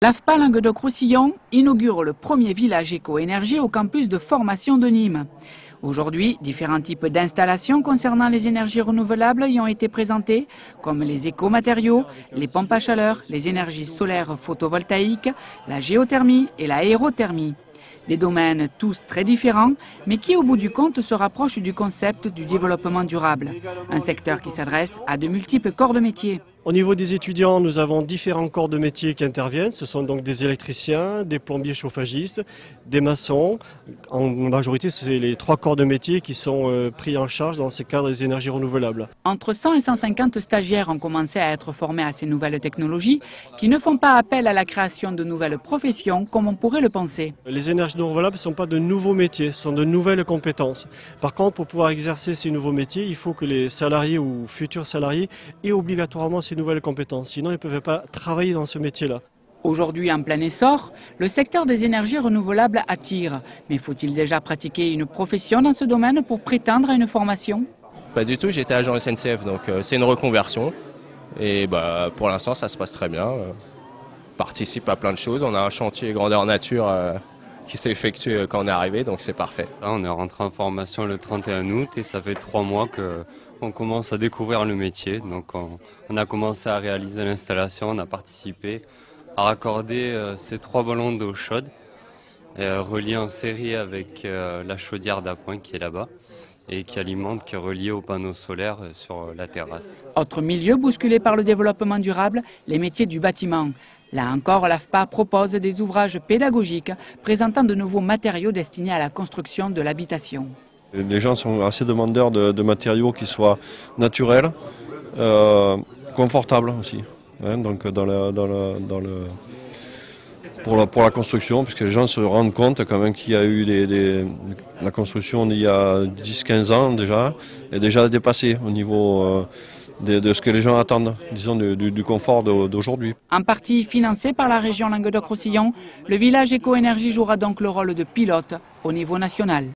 L'AFPA Languedoc-Roussillon inaugure le premier village éco-énergie au campus de formation de Nîmes. Aujourd'hui, différents types d'installations concernant les énergies renouvelables y ont été présentés, comme les écomatériaux, les pompes à chaleur, les énergies solaires photovoltaïques, la géothermie et l'aérothermie. Des domaines tous très différents, mais qui au bout du compte se rapprochent du concept du développement durable. Un secteur qui s'adresse à de multiples corps de métier. Au niveau des étudiants, nous avons différents corps de métiers qui interviennent. Ce sont donc des électriciens, des plombiers chauffagistes, des maçons. En majorité, c'est les 3 corps de métier qui sont pris en charge dans ce cadre des énergies renouvelables. Entre 100 et 150 stagiaires ont commencé à être formés à ces nouvelles technologies qui ne font pas appel à la création de nouvelles professions comme on pourrait le penser. Les énergies renouvelables ne sont pas de nouveaux métiers, ce sont de nouvelles compétences. Par contre, pour pouvoir exercer ces nouveaux métiers, il faut que les salariés ou futurs salariés aient obligatoirement ces nouvelles compétences. Sinon, ils ne peuvent pas travailler dans ce métier-là. Aujourd'hui en plein essor, le secteur des énergies renouvelables attire. Mais faut-il déjà pratiquer une profession dans ce domaine pour prétendre à une formation? Pas du tout, j'étais agent SNCF, donc c'est une reconversion. Et pour l'instant, ça se passe très bien. Participe à plein de choses. On a un chantier grandeur nature qui s'est effectué quand on est arrivé, donc c'est parfait. Là, on est rentré en formation le 31 août et ça fait 3 mois qu'on commence à découvrir le métier. Donc on a commencé à réaliser l'installation, on a participé à raccorder ces 3 ballons d'eau chaude reliés en série avec la chaudière d'appoint qui est là-bas et qui est reliée aux panneaux solaires sur la terrasse. Autre milieu bousculé par le développement durable, les métiers du bâtiment. Là encore, l'AFPA propose des ouvrages pédagogiques présentant de nouveaux matériaux destinés à la construction de l'habitation. Les gens sont assez demandeurs de matériaux qui soient naturels, confortables aussi. Hein, donc pour la construction, puisque les gens se rendent compte quand même qu'il y a eu la construction il y a 10-15 ans déjà, est déjà dépassée au niveau de ce que les gens attendent, disons du confort d'aujourd'hui. En partie financé par la région Languedoc-Roussillon, le village éco-énergie jouera donc le rôle de pilote au niveau national.